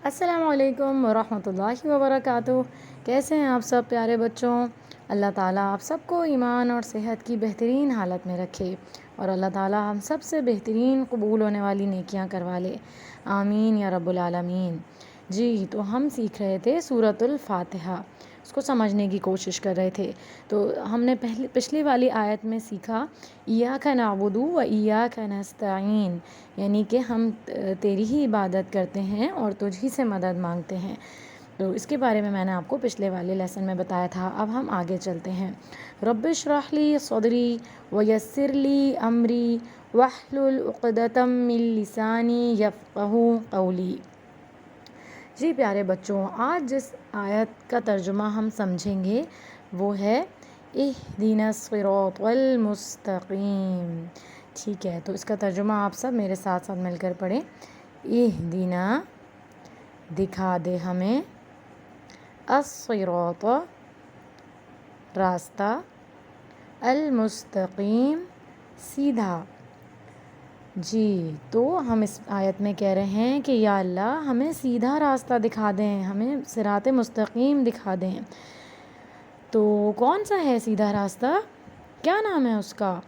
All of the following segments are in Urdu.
السلام علیکم ورحمۃ اللہ وبرکاتہ۔ کیسے ہیں آپ سب پیارے بچوں؟ اللہ تعالیٰ آپ سب کو ایمان اور صحت کی بہترین حالت میں رکھے اور اللہ تعالیٰ ہم سب سے بہترین قبول ہونے والی نیکیاں کروا لے، آمین یا رب العالمین۔ جی تو ہم سیکھ رہے تھے سورۃ الفاتحہ، اس کو سمجھنے کی کوشش کر رہے تھے۔ تو ہم نے پچھلی والی آیت میں سیکھا ایاک نعبد و ایاک نستعین، یعنی کہ ہم تیری ہی عبادت کرتے ہیں اور تجھ ہی سے مدد مانگتے ہیں۔ تو اس کے بارے میں نے آپ کو پچھلے والے لیسن میں بتایا تھا۔ اب ہم آگے چلتے ہیں۔ رب اشرح لی صدری ویسر لی امری واحلل عقدۃ من لسانی یفقہوا قولی۔ جی پیارے بچوں، آج جس آیت کا ترجمہ ہم سمجھیں گے وہ ہے اہدنا الصراط المستقیم۔ ٹھیک ہے، تو اس کا ترجمہ آپ سب میرے ساتھ ساتھ مل کر پڑھیں۔ اہدنا، دکھا دے ہمیں، الصراط، راستہ، المستقیم، سیدھا۔ جی تو ہم اس آیت میں کہہ رہے ہیں کہ یا اللہ ہمیں سیدھا راستہ دکھا دیں، ہمیں صراط مستقیم دکھا دیں۔ تو کون سا ہے سیدھا راستہ؟ کیا نام ہے اس کا؟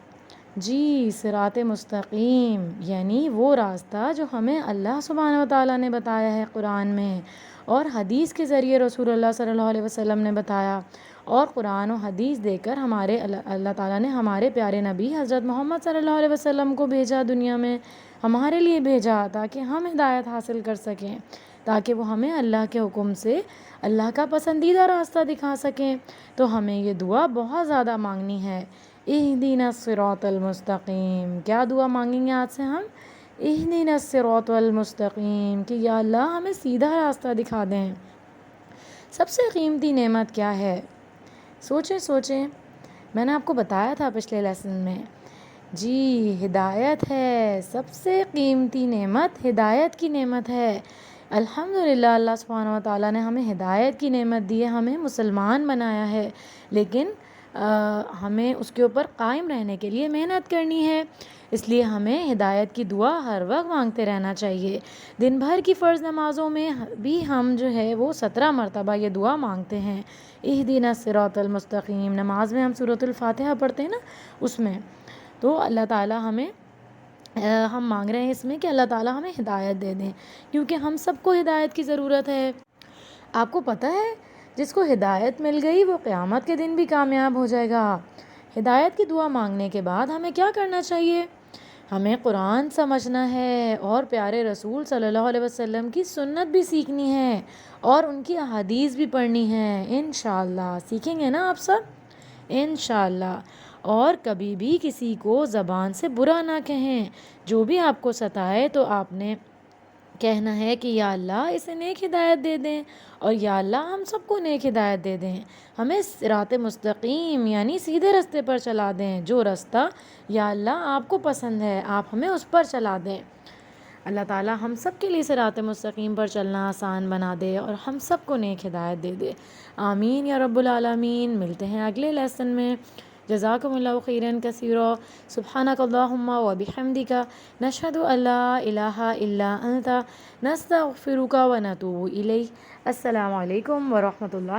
جی صراط مستقیم، یعنی وہ راستہ جو ہمیں اللہ سبحانہ و تعالیٰ نے بتایا ہے قرآن میں، اور حدیث کے ذریعے رسول اللہ صلی اللہ علیہ وسلم نے بتایا، اور قرآن و حدیث دے کر ہمارے اللہ تعالیٰ نے ہمارے پیارے نبی حضرت محمد صلی اللہ علیہ وسلم کو بھیجا، دنیا میں ہمارے لیے بھیجا تاکہ ہم ہدایت حاصل کر سکیں، تاکہ وہ ہمیں اللہ کے حکم سے اللہ کا پسندیدہ راستہ دکھا سکیں۔ تو ہمیں یہ دعا بہت زیادہ مانگنی ہے، اہدنا الصراط المستقیم۔ کیا دعا مانگیں گے آج سے ہم؟ اہدنا الصراط المستقیم، کہ یا اللہ ہمیں سیدھا راستہ دکھا دیں۔ سب سے قیمتی نعمت کیا ہے؟ سوچیں، میں نے آپ کو بتایا تھا پچھلے لیسن میں، جی ہدایت ہے۔ سب سے قیمتی نعمت ہدایت کی نعمت ہے۔ الحمدللہ اللہ سبحانہ و تعالیٰ نے ہمیں ہدایت کی نعمت دی ہے، ہمیں مسلمان بنایا ہے، لیکن ہمیں اس کے اوپر قائم رہنے کے لیے محنت کرنی ہے۔ اس لیے ہمیں ہدایت کی دعا ہر وقت مانگتے رہنا چاہیے۔ دن بھر کی فرض نمازوں میں بھی ہم جو ہے وہ 17 مرتبہ یہ دعا مانگتے ہیں، اہدنا الصراط المستقیم۔ نماز میں ہم سورۃ الفاتحہ پڑھتے ہیں نا، اس میں تو اللہ تعالیٰ ہم مانگ رہے ہیں اس میں کہ اللہ تعالیٰ ہمیں ہدایت دے دیں، کیونکہ ہم سب کو ہدایت کی ضرورت ہے۔ آپ کو پتہ ہے جس کو ہدایت مل گئی وہ قیامت کے دن بھی کامیاب ہو جائے گا۔ ہدایت کی دعا مانگنے کے بعد ہمیں کیا کرنا چاہیے؟ ہمیں قرآن سمجھنا ہے اور پیارے رسول صلی اللہ علیہ وسلم کی سنت بھی سیکھنی ہے اور ان کی احادیث بھی پڑھنی ہے۔ انشاءاللہ سیکھیں گے نا آپ سب؟ انشاءاللہ۔ اور کبھی بھی کسی کو زبان سے برا نہ کہیں، جو بھی آپ کو ستائے تو آپ نے کہنا ہے کہ یا اللہ اسے نیک ہدایت دے دیں، اور یا اللہ ہم سب کو نیک ہدایت دے دیں، ہمیں صراط مستقیم یعنی سیدھے راستے پر چلا دیں، جو راستہ یا اللہ آپ کو پسند ہے آپ ہمیں اس پر چلا دیں۔ اللہ تعالیٰ ہم سب کے لیے صراط مستقیم پر چلنا آسان بنا دے اور ہم سب کو نیک ہدایت دے دے، آمین یا رب العالمین۔ ملتے ہیں اگلے لیسن میں۔ جزاکم اللہ خیرا کثیرا، سبحانک اللہم و بحمدک، نشہد ان لا الہ الا انت، نستغفرک و نتوب الیک۔ السلام علیکم ورحمۃ اللہ۔